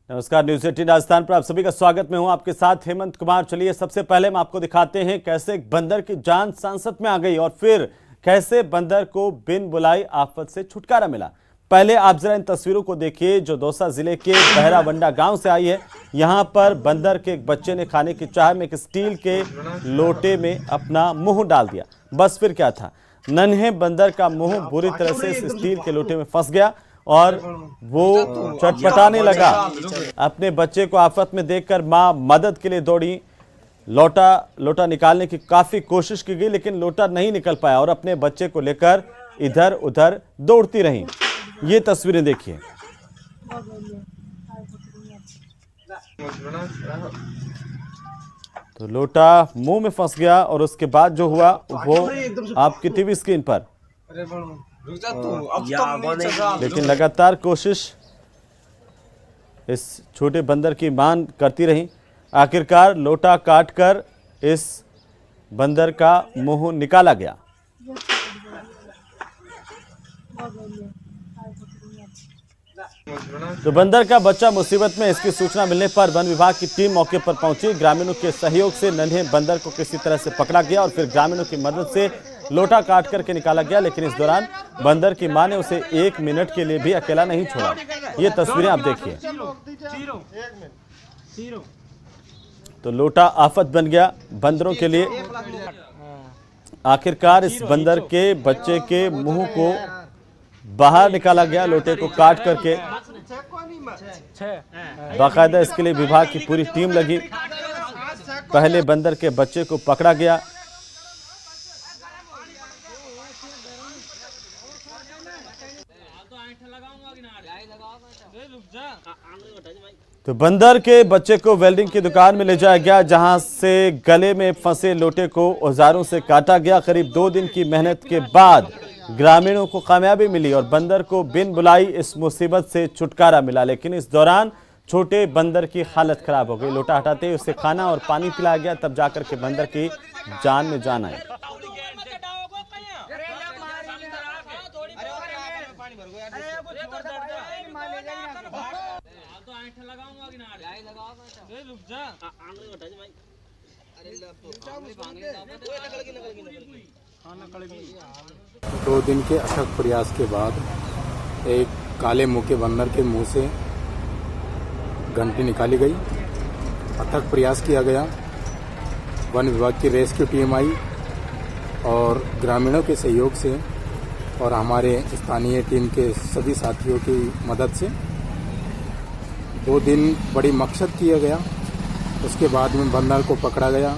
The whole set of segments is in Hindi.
नमस्कार, न्यूज़ 18 राजस्थान पर आप सभी का स्वागत। मैं हूं आपके साथ हेमंत कुमार। चलिए सबसे पहले हम आपको दिखाते हैं कैसे एक बंदर की जान सांसत में आ गई और फिर कैसे बंदर को बिन बुलाई आफत से छुटकारा मिला। पहले आप जरा इन तस्वीरों को देखिए जो दौसा जिले के बहरावंडा गांव से आई है। यहां पर बंदर के एक बच्चे ने खाने की चाह में एक स्टील के लोटे में अपना मुंह डाल दिया। बस फिर क्या था, नन्हे बंदर का मुंह बुरी तरह से इस स्टील के लोटे में फंस गया और वो चटपटाने लगा। अपने बच्चे को आफत में देखकर मां मदद के लिए दौड़ी। लोटा निकालने की काफी कोशिश की गई लेकिन लोटा नहीं निकल पाया और अपने बच्चे को लेकर इधर उधर दौड़ती रही। ये तस्वीरें देखिए। तो लोटा मुंह में फंस गया और उसके बाद जो हुआ वो आपकी टीवी स्क्रीन पर। लेकिन लगातार कोशिश इस छोटे बंदर की मां करती रही। आखिरकार लोटा काटकर इस बंदर का मुंह निकाला गया। तो बंदर का बच्चा मुसीबत में। इसकी सूचना मिलने पर वन विभाग की टीम मौके पर पहुंची। ग्रामीणों के सहयोग से नन्हे बंदर को किसी तरह से पकड़ा गया और फिर ग्रामीणों की मदद से लोटा काट करके निकाला गया। लेकिन इस दौरान बंदर की मां ने उसे 1 मिनट के लिए भी अकेला नहीं छोड़ा। ये तस्वीरें आप देखिए। तो लोटा आफत बन गया बंदरों के लिए। आखिरकार इस बंदर के बच्चे के मुंह को बाहर निकाला गया लोटे को काट करके। बाकायदा इसके लिए विभाग की पूरी टीम लगी। पहले बंदर के बच्चे को पकड़ा गया। तो बंदर के बच्चे को वेल्डिंग की दुकान में ले जाया गया जहां से गले में फंसे लोटे को औजारों से काटा गया। करीब 2 दिन की मेहनत के बाद ग्रामीणों को कामयाबी मिली और बंदर को बिन बुलाई इस मुसीबत से छुटकारा मिला। लेकिन इस दौरान छोटे बंदर की हालत खराब हो गई। लोटा हटाते ही उसे खाना और पानी पिलाया गया, तब जाकर के बंदर की जान में जान आई। दो दिन के अथक प्रयास के बाद एक काले मुंह के बंदर के मुंह से घंटी निकाली गई। अथक प्रयास किया गया। वन विभाग की रेस्क्यू टीम आई और ग्रामीणों के सहयोग से और हमारे स्थानीय टीम के सभी साथियों की मदद से 2 दिन बड़ी मकसद किया गया। उसके बाद में बंदर को पकड़ा गया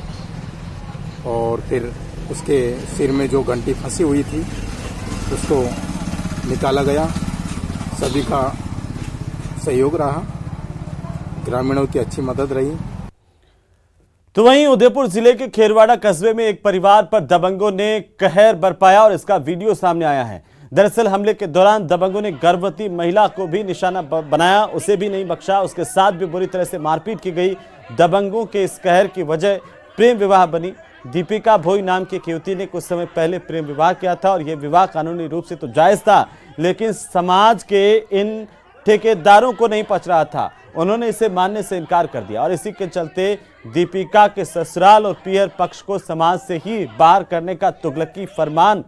और फिर उसके सिर में जो घंटी फंसी हुई थी उसको निकाला गया। सभी का सहयोग रहा, ग्रामीणों की अच्छी मदद रही। तो वहीं उदयपुर जिले के खेरवाड़ा कस्बे में एक परिवार पर दबंगों ने कहर बरपाया और इसका वीडियो सामने आया है। दरअसल हमले के दौरान दबंगों ने गर्भवती महिला को भी निशाना बनाया, उसे भी नहीं बख्शा, उसके साथ भी बुरी तरह से मारपीट की गई। दबंगों के इस कहर की वजह प्रेम विवाह बनी। दीपिका भोई नाम की एक युवती ने कुछ समय पहले प्रेम विवाह किया था और यह विवाह कानूनी रूप से तो जायज था लेकिन समाज के इन ठेकेदारों को नहीं पच रहा था। उन्होंने इसे मानने से इनकार कर दिया और इसी के चलते दीपिका के ससुराल और पियर पक्ष को समाज से ही बाहर करने का तुगलकी फरमान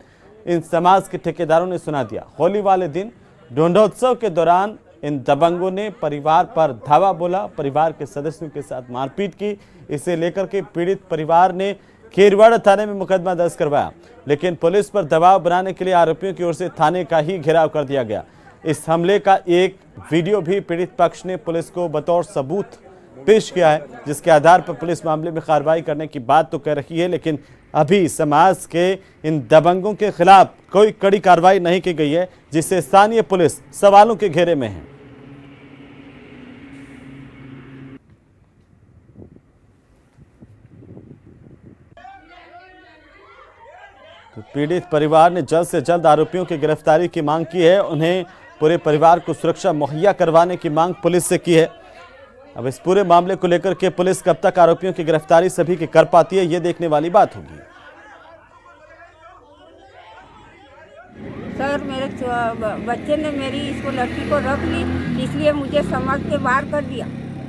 इन समाज के ठेकेदारों ने सुना दिया। होली वाले दिन ढोंढोत्सव के दौरान इन दबंगों ने परिवार पर धावा बोला, परिवार के सदस्यों के साथ मारपीट की। इसे लेकर के पीड़ित परिवार ने खेरवाड़ा थाने में मुकदमा दर्ज करवाया लेकिन पुलिस पर दबाव बनाने के लिए आरोपियों की ओर से थाने का ही घेराव कर दिया गया। इस हमले का एक वीडियो भी पीड़ित पक्ष ने पुलिस को बतौर सबूत पेश किया है जिसके आधार पर पुलिस मामले में कार्रवाई करने की बात तो कह रही है लेकिन अभी समाज के इन दबंगों के खिलाफ कोई कड़ी कार्रवाई नहीं की गई है जिससे स्थानीय पुलिस सवालों के घेरे में है। तो पीड़ित परिवार ने जल्द से जल्द आरोपियों की गिरफ्तारी की मांग की है। उन्हें पूरे परिवार को सुरक्षा मुहैया करवाने की मांग पुलिस से की है। अब इस पूरे मामले को लेकर के पुलिस कब तक आरोपियों की गिरफ्तारी सभी की कर पाती है, ये देखने वाली बात होगी। सर मेरे बच्चे ने मेरी इसको लड़की को रख ली, इसलिए मुझे समाज के बाहर कर दिया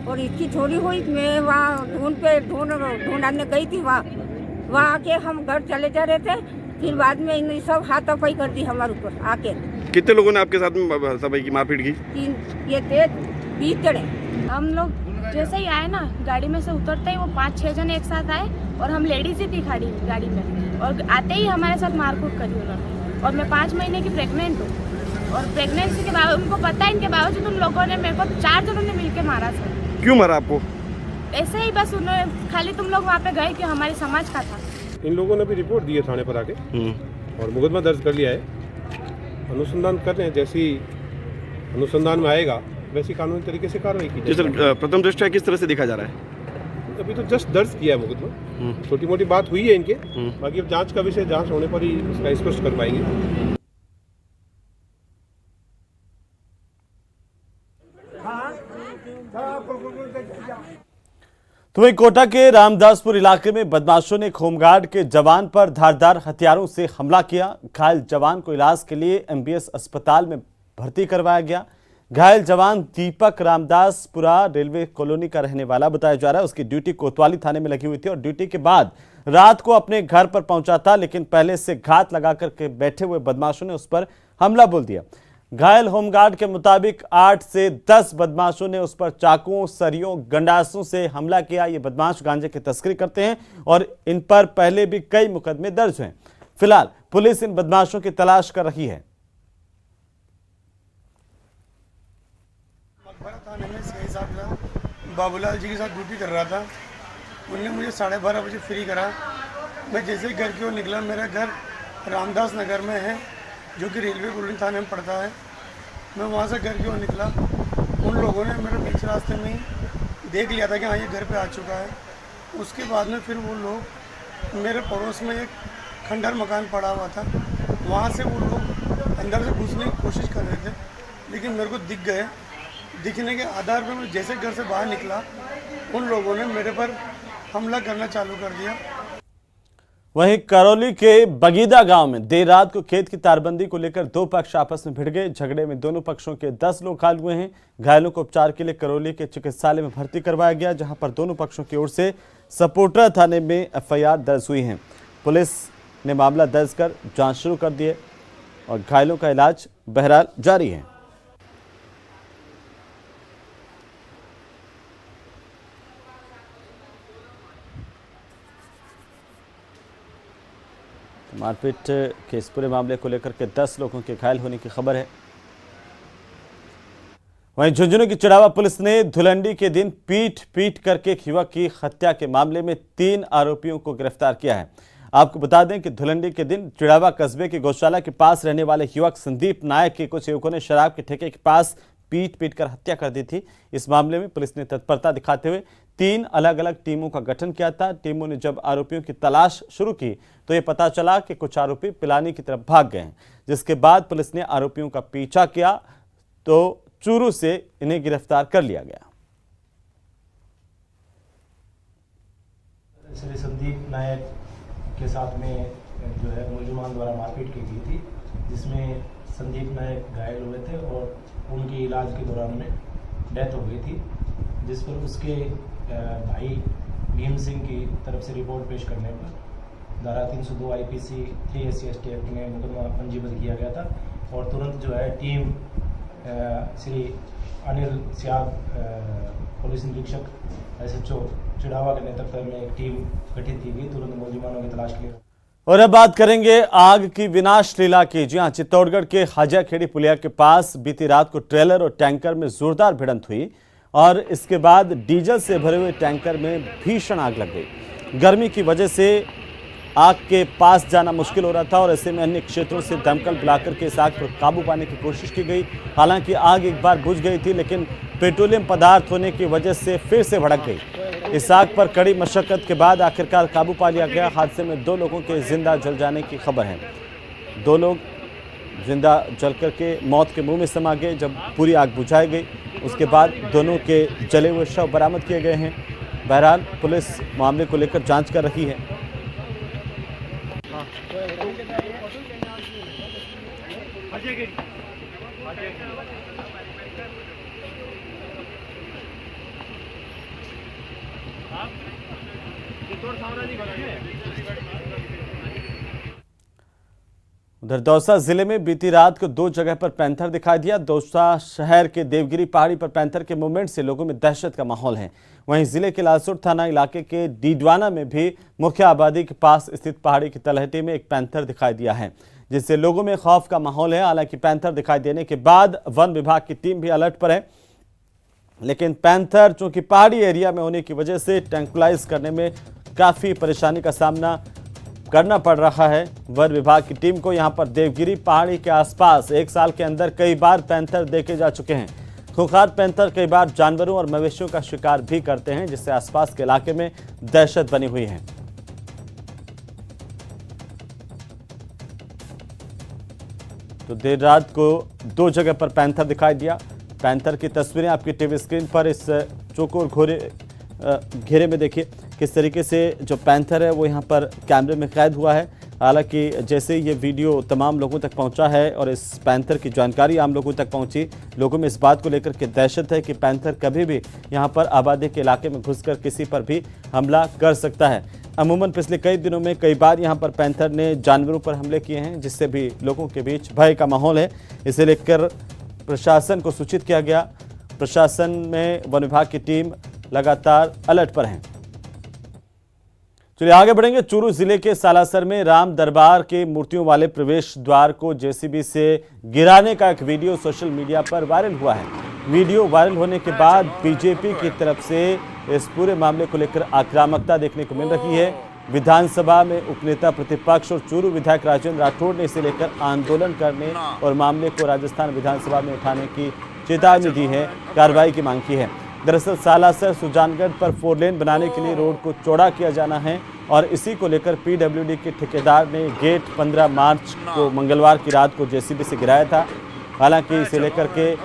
और इसकी छोड़ी हुई। मैं वहाँ ढूंढने गई थी, वहाँ आके हम घर चले जा रहे थे, फिर बाद में इन्हें सब हाथापाई कर दी हमारे ऊपर आके। कितने लोगों ने आपके साथ में सबाई की मारपीट की? 20 जने। हम लोग जैसे ही आए ना, गाड़ी में से उतरते ही वो 5-6 जन एक साथ आए और हम लेडीज ही थी खड़ी गाड़ी में, और आते ही हमारे साथ मारकूट करी उन्होंने। और मैं 5 महीने की प्रेग्नेंट हूँ, और प्रेगनेंसी के बाद उनको पता है, इनके बावजूद उन लोगों ने मेरे को 4 जनों ने मिलके मारा सर। क्यों मारा आपको? ऐसे ही बस उन्होंने खाली तुम लोग वहाँ पे गए कि हमारे समाज का था। इन लोगों ने भी रिपोर्ट दी है थाने पर आके और मुकदमा दर्ज कर लिया है। अनुसंधान कर रहे हैं, जैसी अनुसंधान में आएगा वैसी कानूनी तरीके से कार्रवाई की जी जाएगी। सर, प्रथम दृष्टया किस तरह से देखा जा रहा है? अभी तो जस्ट दर्ज किया है मुकदमा, छोटी मोटी बात हुई है इनके, बाकी अब जांच का विषय जांच होने पर ही इसका स्पष्ट कर पाएंगे। तो वहीं कोटा के रामदासपुर इलाके में बदमाशों ने एक होमगार्ड के जवान पर धारदार हथियारों से हमला किया। घायल जवान को इलाज के लिए एमबीएस अस्पताल में भर्ती करवाया गया। घायल जवान दीपक रामदासपुरा रेलवे कॉलोनी का रहने वाला बताया जा रहा है। उसकी ड्यूटी कोतवाली थाने में लगी हुई थी और ड्यूटी के बाद रात को अपने घर पर पहुंचा था, लेकिन पहले से घात लगाकर के बैठे हुए बदमाशों ने उस पर हमला बोल दिया। घायल होमगार्ड के मुताबिक 8 से 10 बदमाशों ने उस पर चाकुओं, सरियों, गंडासों से हमला किया। ये बदमाश गांजे की तस्करी करते हैं और इन पर पहले भी कई मुकदमे दर्ज हैं। फिलहाल पुलिस इन बदमाशों की तलाश कर रही है। थाने में सीआई साहब बाबूलाल जी के साथ ड्यूटी कर रहा था। उन्होंने मुझे 12:30 बजे फ्री करा। मैं जैसे ही घर की ओर निकला, मेरा घर रामदास नगर में है, जो कि रेलवे कॉलोनी थाने में पड़ता है। मैं वहाँ से घर की ओर निकला, उन लोगों ने मेरे बीच रास्ते में ही देख लिया था कि हाँ ये घर पे आ चुका है। उसके बाद में फिर वो लोग, मेरे पड़ोस में एक खंडर मकान पड़ा हुआ था, वहाँ से वो लोग अंदर से घुसने की कोशिश कर रहे थे, लेकिन मेरे को दिख गए। दिखने के आधार पर मैं जैसे घर से बाहर निकला, उन लोगों ने मेरे पर हमला करना चालू कर दिया। वहीं करौली के बगीदा गांव में देर रात को खेत की तारबंदी को लेकर 2 पक्ष आपस में भिड़ गए। झगड़े में दोनों पक्षों के 10 लोग घायल हुए हैं। घायलों को उपचार के लिए करौली के चिकित्सालय में भर्ती करवाया गया, जहां पर दोनों पक्षों की ओर से सपोटरा थाने में एफआईआर दर्ज हुई है। पुलिस ने मामला दर्ज कर जांच शुरू कर दी है और घायलों का इलाज बहरहाल जारी है। मारपीट के इस पूरे मामले को लेकर के 10 लोगों के घायल होने की खबर है। वहीं झुंझुनू की चिड़ावा पुलिस ने धुलंडी के दिन पीट करके एक युवक की हत्या के मामले में 3 आरोपियों को गिरफ्तार किया है। आपको बता दें कि धुलंडी के दिन चिड़ावा कस्बे के गौशाला के पास रहने वाले युवक संदीप नायक के कुछ युवकों ने शराब के ठेके के पास पीट कर हत्या कर दी थी। इस मामले में पुलिस ने तत्परता दिखाते हुए 3 अलग अलग टीमों का गठन किया था। टीमों ने जब आरोपियों की तलाश शुरू की तो ये पता चला कि कुछ आरोपी पिलानी की तरफ भाग गए हैं, जिसके बाद पुलिस ने आरोपियों का पीछा किया तो चूरू से इन्हें गिरफ्तार कर लिया गया। श्री संदीप नायक के साथ में जो है मुलजिमान द्वारा मारपीट की गई थी, जिसमें संदीप नायक घायल हुए थे और उनकी इलाज के दौरान में डेथ हो गई थी, जिस पर उसके भाई भीम सिंह की तरफ से रिपोर्ट पेश करने पर धारा 302 आईपीसी 3 SC/ST एक्ट में मुकदमा पंजीबद्ध किया गया था और तुरंत जो है टीम श्री अनिल सियाग पुलिस निरीक्षक SHO चिड़ावा के नेतृत्व में एक टीम गठित की गई तुरंत मुलजिमानों की तलाश के लिए। और अब बात करेंगे आग की विनाश लीला की। जी हां, चित्तौड़गढ़ के हाजाखेड़ी पुलिया के पास बीती रात को ट्रेलर और टैंकर में जोरदार भिड़ंत हुई और इसके बाद डीजल से भरे हुए टैंकर में भीषण आग लग गई। गर्मी की वजह से आग के पास जाना मुश्किल हो रहा था और ऐसे में अन्य क्षेत्रों से दमकल बुलाकर के इस आग पर काबू पाने की कोशिश की गई। हालांकि आग एक बार बुझ गई थी, लेकिन पेट्रोलियम पदार्थ होने की वजह से फिर से भड़क गई। इस आग पर कड़ी मशक्कत के बाद आखिरकार काबू पा लिया गया। हादसे में 2 लोगों के जिंदा जल जाने की खबर है। 2 लोग जिंदा जलकर के मौत के मुंह में समा गए जब पूरी आग बुझाई गई। उसके बाद दोनों के जले हुए शव बरामद किए गए हैं। बहरहाल पुलिस मामले को लेकर जांच कर रही है। उधर दौसा जिले में बीती रात को 2 जगह पर पैंथर दिखाई दिया। दौसा शहर के देवगिरी पहाड़ी पर पैंथर के मूवमेंट से लोगों में दहशत का माहौल है। वहीं जिले के लालसोट थाना इलाके के डीडवाना में भी मुख्य आबादी के पास स्थित पहाड़ी की तलहटी में एक पैंथर दिखाई दिया है, जिससे लोगों में खौफ का माहौल है। हालांकि पैंथर दिखाई देने के बाद वन विभाग की टीम भी अलर्ट पर है, लेकिन पैंथर चूंकि पहाड़ी एरिया में होने की वजह से ट्रैंकुलाइज करने में काफी परेशानी का सामना करना पड़ रहा है। वन विभाग की टीम को यहां पर देवगिरी पहाड़ी के आसपास 1 साल के अंदर कई बार पैंथर देखे जा चुके हैं। खूंखार पैंथर कई बार जानवरों और मवेशियों का शिकार भी करते हैं, जिससे आसपास के इलाके में दहशत बनी हुई है। तो देर रात को 2 जगह पर पैंथर दिखाई दिया। पैंथर की तस्वीरें आपकी टीवी स्क्रीन पर इस चौकोर घेरे में देखिए किस तरीके से जो पैंथर है वो यहाँ पर कैमरे में कैद हुआ है। हालांकि जैसे ये वीडियो तमाम लोगों तक पहुंचा है और इस पैंथर की जानकारी आम लोगों तक पहुंची, लोगों में इस बात को लेकर के दहशत है कि पैंथर कभी भी यहाँ पर आबादी के इलाके में घुसकर किसी पर भी हमला कर सकता है। अमूमन पिछले कई दिनों में कई बार यहाँ पर पैंथर ने जानवरों पर हमले किए हैं, जिससे भी लोगों के बीच भय का माहौल है। इसे लेकर प्रशासन को सूचित किया गया। प्रशासन में वन विभाग की टीम लगातार अलर्ट पर है। चलिए आगे बढ़ेंगे। चूरू जिले के सालासर में राम दरबार के मूर्तियों वाले प्रवेश द्वार को जेसीबी से गिराने का एक वीडियो सोशल मीडिया पर वायरल हुआ है। वीडियो वायरल होने के बाद बीजेपी की तरफ से इस पूरे मामले को लेकर आक्रामकता देखने को मिल रही है। विधानसभा में उपनेता प्रतिपक्ष और चूरू विधायक राजेंद्र राठौड़ ने इसे लेकर आंदोलन करने और मामले को राजस्थान विधानसभा में उठाने की चेतावनी दी है, कार्रवाई की मांग की है। दरअसल सालासर सुजानगढ़ पर 4 लेन बनाने के लिए रोड को चौड़ा किया जाना है और इसी को लेकर पीडब्ल्यूडी के ठेकेदार ने गेट 15 मार्च को मंगलवार की रात को जेसीबी से गिराया था। हालांकि इसे लेकर के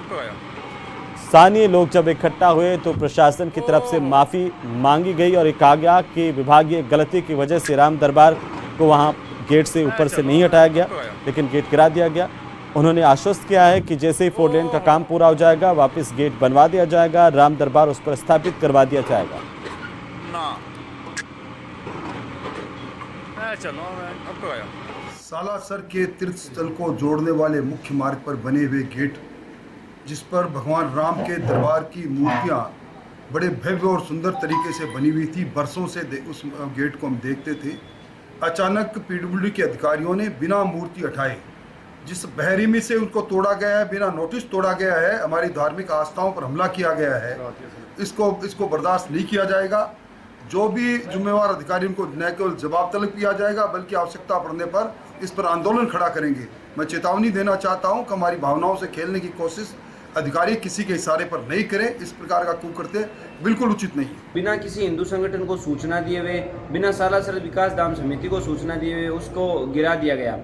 स्थानीय लोग जब इकट्ठा हुए तो प्रशासन की तरफ से माफ़ी मांगी गई और ये कहा गया कि विभागीय गलती की वजह से राम दरबार को वहां गेट से ऊपर से नहीं हटाया गया, लेकिन गेट गिरा दिया गया। उन्होंने आश्वस्त किया है कि जैसे ही 4 लेन का काम पूरा हो जाएगा वापस गेट बनवा दिया जाएगा, राम दरबार उस पर स्थापित करवा दिया जाएगा। सालासर के तीर्थ स्थल को जोड़ने वाले मुख्य मार्ग पर बने हुए गेट, जिस पर भगवान राम के दरबार की मूर्तियां बड़े भव्य और सुंदर तरीके से बनी हुई थी, बरसों से उस गेट को हम देखते थे। अचानक पीडब्ल्यूडी के अधिकारियों ने बिना मूर्ति हटाए, जिस बहरीमी से उनको तोड़ा गया है, बिना नोटिस तोड़ा गया है, हमारी धार्मिक आस्थाओं पर हमला किया गया है, इसको बर्दाश्त नहीं किया जाएगा। जो भी जिम्मेवार अधिकारी उनको न केवल जवाब तलब किया जाएगा बल्कि आवश्यकता पड़ने पर इस पर आंदोलन खड़ा करेंगे। मैं चेतावनी देना चाहता हूं कि हमारी भावनाओं से खेलने की कोशिश अधिकारी किसी के इशारे पर नहीं करें। इस प्रकार का कुकृत्य बिल्कुल उचित नहीं है। बिना किसी हिंदू संगठन को सूचना दिए हुए, बिना सालासर विकास धाम समिति को सूचना दिए हुए उसको गिरा दिया गया।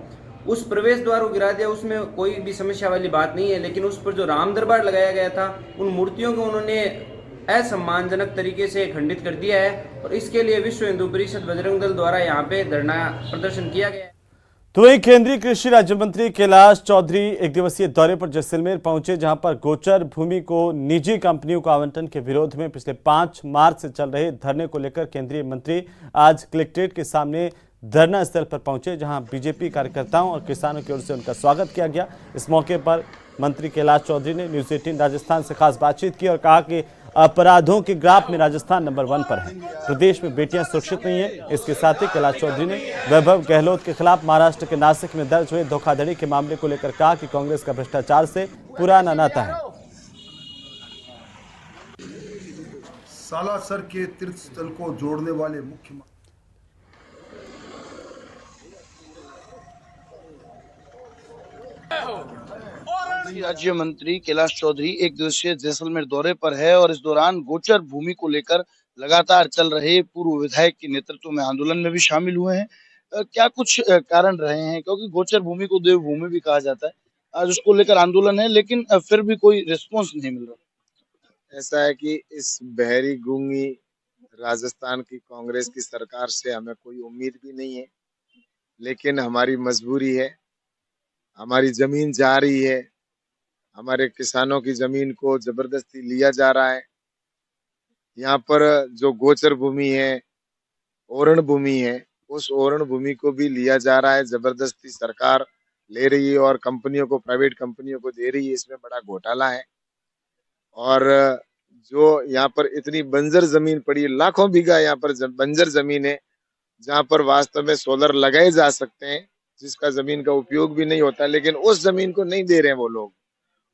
उस प्रवेश द्वार को गिरा दिया, उसमें कोई भी समस्या वाली बात नहीं है, लेकिन उस पर जो राम दरबार लगाया गया था उन मूर्तियों को उन्होंने असम्मानजनक तरीके से खंडित कर दिया है और इसके लिए विश्व हिंदू परिषद बजरंग दल द्वारा यहाँ पे धरना प्रदर्शन किया गया है। तो वहीं केंद्रीय कृषि राज्य मंत्री कैलाश चौधरी एक दिवसीय दौरे पर जैसलमेर पहुंचे, जहां पर गोचर भूमि को निजी कंपनियों को आवंटन के विरोध में पिछले 5 मार्च से चल रहे धरने को लेकर केंद्रीय मंत्री आज कलेक्ट्रेट के सामने धरना स्थल पर पहुंचे, जहां बीजेपी कार्यकर्ताओं और किसानों की ओर से उनका स्वागत किया गया। इस मौके पर मंत्री कैलाश चौधरी ने न्यूज़ 18 राजस्थान से खास बातचीत की और कहा कि अपराधों के ग्राफ में राजस्थान नंबर 1 पर है, प्रदेश में बेटियां सुरक्षित नहीं है। इसके साथ ही कैलाश चौधरी ने वैभव गहलोत के खिलाफ महाराष्ट्र के नासिक में दर्ज हुए धोखाधड़ी के मामले को लेकर कहा कि कांग्रेस का भ्रष्टाचार से पुराना नाता है। सालासर के तीर्थ स्थल को जोड़ने वाले मुख्य राज्य मंत्री कैलाश चौधरी एक दिवसीय जैसलमेर दौरे पर है और इस दौरान गोचर भूमि को लेकर लगातार चल रहे पूर्व विधायक के नेतृत्व में आंदोलन में भी शामिल हुए हैं। क्या कुछ कारण रहे हैं, क्योंकि गोचर भूमि को देव भूमि भी कहा जाता है, आज उसको लेकर आंदोलन है लेकिन फिर भी कोई रिस्पॉन्स नहीं मिल रहा। ऐसा है कि इस बहरी गूंगी राजस्थान की कांग्रेस की सरकार से हमें कोई उम्मीद भी नहीं है, लेकिन हमारी मजबूरी है। हमारी जमीन जा रही है, हमारे किसानों की जमीन को जबरदस्ती लिया जा रहा है। यहाँ पर जो गोचर भूमि है, ओरण भूमि है, उस ओरण भूमि को भी लिया जा रहा है, जबरदस्ती सरकार ले रही है और कंपनियों को, प्राइवेट कंपनियों को दे रही है। इसमें बड़ा घोटाला है। और जो यहाँ पर इतनी बंजर जमीन पड़ी है, लाखों बीघा यहाँ पर बंजर जमीन है, जहाँ पर वास्तव में सोलर लगाए जा सकते हैं, जिसका जमीन का उपयोग भी नहीं होता, लेकिन उस जमीन को नहीं दे रहे हैं वो लोग।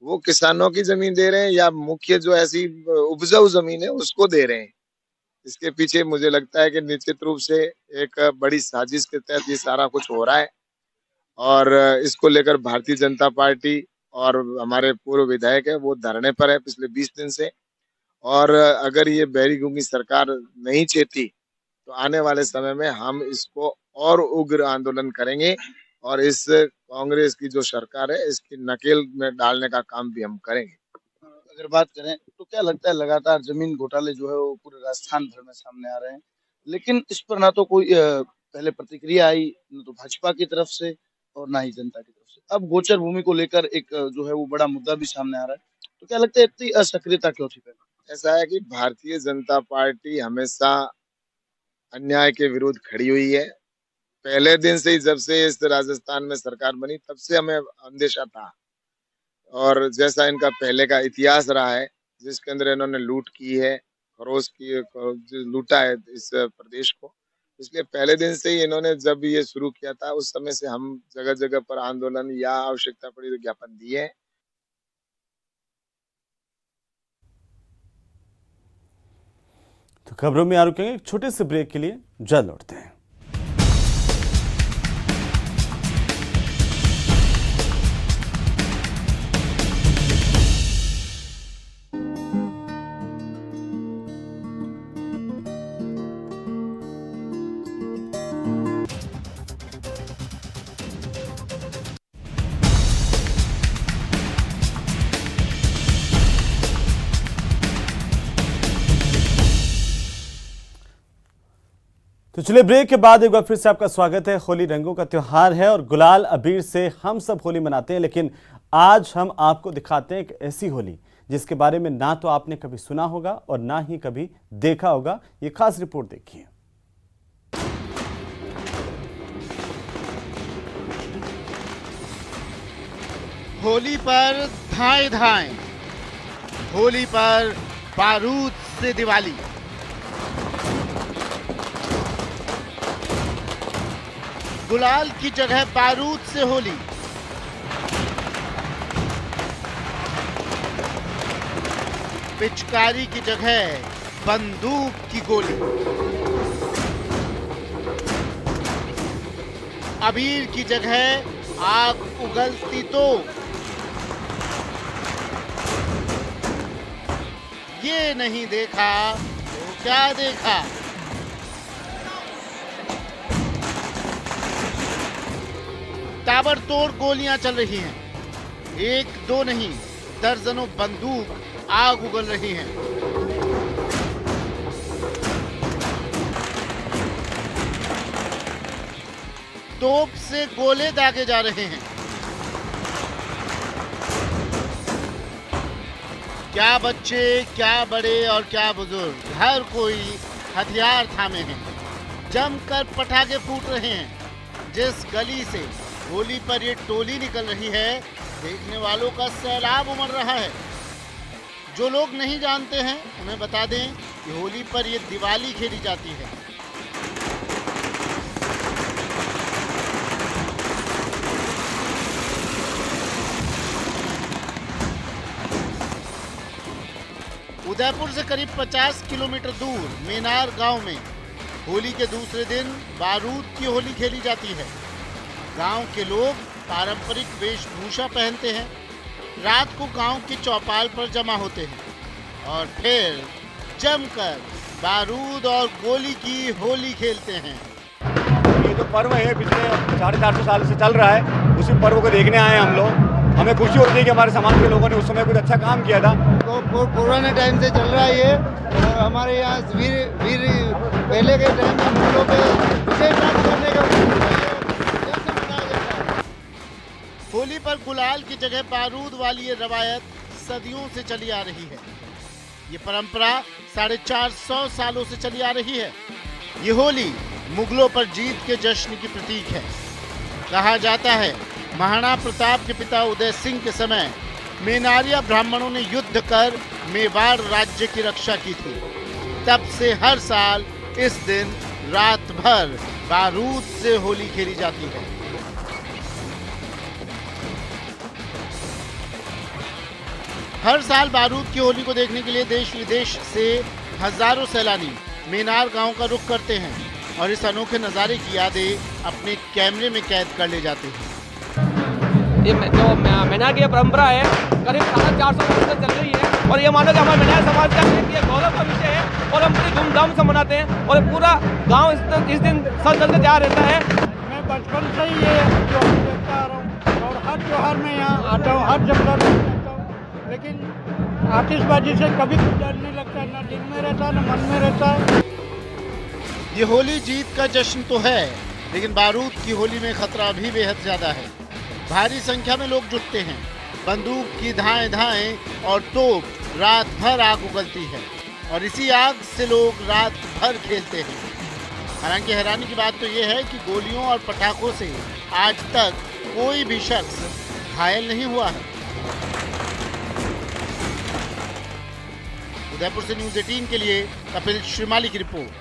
वो किसानों की जमीन दे रहे हैं या मुख्य जो ऐसी उपजाऊ जमीन है उसको दे रहे हैं। इसके पीछे मुझे लगता है कि निश्चित रूप से एक बड़ी साजिश के तहत ये सारा कुछ हो रहा है। और इसको लेकर भारतीय जनता पार्टी और हमारे पूर्व विधायक है वो धरने पर है पिछले 20 दिन से। और अगर ये बहरी गूंगी सरकार नहीं चेती तो आने वाले समय में हम इसको और उग्र आंदोलन करेंगे और इस कांग्रेस की जो सरकार है इसकी नकेल में डालने का काम भी हम करेंगे। अगर बात करें तो क्या लगता है, लगातार जमीन घोटाले जो है वो पूरे राजस्थान भर में सामने आ रहे हैं, लेकिन इस पर ना तो कोई पहले प्रतिक्रिया आई, न तो भाजपा की तरफ से और ना ही जनता की तरफ से। अब गोचर भूमि को लेकर एक जो है वो बड़ा मुद्दा भी सामने आ रहा है, तो क्या लगता है इतनी असक्रियता क्यों थी पहले? ऐसा है कि भारतीय जनता पार्टी हमेशा अन्याय के विरुद्ध खड़ी हुई है। पहले दिन से ही, जब से इस राजस्थान में सरकार बनी तब से हमें अंदेशा था। और जैसा इनका पहले का इतिहास रहा है, जिसके अंदर इन्होंने लूट की है, खरोच की, लूटा है इस प्रदेश को, इसलिए पहले दिन से ही इन्होंने जब ये शुरू किया था उस समय से हम जगह जगह पर आंदोलन या आवश्यकता पड़ी तो ज्ञापन दिए। तो खबरों में आ रुकेंगे एक छोटे से ब्रेक के लिए, जल्द लौटते हैं। तो चलिए ब्रेक के बाद एक बार फिर से आपका स्वागत है। होली रंगों का त्योहार है और गुलाल अबीर से हम सब होली मनाते हैं, लेकिन आज हम आपको दिखाते हैं एक ऐसी होली जिसके बारे में ना तो आपने कभी सुना होगा और ना ही कभी देखा होगा। ये खास रिपोर्ट देखिए। होली पर धाएं धाएं, होली पर बारूद से दिवाली। गुलाल की जगह बारूद से होली। पिचकारी की जगह बंदूक की गोली। अबीर की जगह आग उगलती तो। ये नहीं देखा तो क्या देखा। ताबड़तोड़ गोलियां चल रही हैं, एक दो नहीं दर्जनों बंदूक आग उगल रही हैं। तोप से गोले दागे जा रहे हैं। क्या बच्चे, क्या बड़े और क्या बुजुर्ग, हर कोई हथियार थामे हैं। जमकर पटाखे फूट रहे हैं। जिस गली से होली पर ये टोली निकल रही है, देखने वालों का सैलाब उमड़ रहा है। जो लोग नहीं जानते हैं उन्हें बता दें कि होली पर ये दिवाली खेली जाती है। उदयपुर से करीब 50 किलोमीटर दूर मेनार गांव में होली के दूसरे दिन बारूद की होली खेली जाती है। गांव के लोग पारंपरिक वेशभूषा पहनते हैं, रात को गांव की चौपाल पर जमा होते हैं और फिर जमकर बारूद और गोली की होली खेलते हैं। ये जो पर्व है पिछले 450 साल से चल रहा है, उसी पर्व को देखने आए हम लोग। हमें खुशी होती है कि हमारे समाज के लोगों ने उस समय कुछ अच्छा काम किया था। तो पुराने टाइम से चल रहा है ये, और हमारे यहाँ वीर पहले के टाइम में मुगलों पे विजय प्राप्त करने का होली पर गुलाल की जगह बारूद वाली ये रवायत सदियों से चली आ रही है। ये परंपरा 450 सालों से चली आ रही है। ये होली मुगलों पर जीत के जश्न की प्रतीक है। कहा जाता है महाराणा प्रताप के पिता उदय सिंह के समय मेनारिया ब्राह्मणों ने युद्ध कर मेवाड़ राज्य की रक्षा की थी। तब से हर साल इस दिन रात भर बारूद से होली खेली जाती है। हर साल बारूद की होली को देखने के लिए देश विदेश से हजारों सैलानी मेनार गांव का रुख करते हैं और इस अनोखे नज़ारे की यादें अपने कैमरे में कैद कर ले जाते हैं। ये जो मेनार की परंपरा है करीब 450 वर्ष से चल रही है और ये मानो कि हमारे मेनार समाज का एक गौरव का विषय है और हम बड़ी धूमधाम से मनाते हैं और पूरा गांव इस दिन सज धज के तैयार रहता है। मैं बचपन से ही ये त्योहार देखता आ रहा हूँ और हर त्योहार में यहाँ आता हूँ, हर जगह रहता हूँ, लेकिन आतिशबाजी से कभी कोई डर नहीं लगता, न दिल में रहता न मन में रहता है। ये होली जीत का जश्न तो है, लेकिन बारूद की होली में खतरा भी बेहद ज्यादा है। भारी संख्या में लोग जुटते हैं, बंदूक की धाएं और तोप रात भर आग उगलती है और इसी आग से लोग रात भर खेलते हैं। हालांकि हैरानी की बात तो ये है कि गोलियों और पटाखों से आज तक कोई भी शख्स घायल नहीं हुआ है। उदयपुर से न्यूज़ 18 के लिए कपिल श्रीमाली की रिपोर्ट।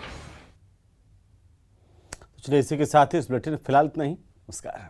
चलिए इसी के साथ ही इस बुलेटिन फिलहाल इतना ही। नमस्कार।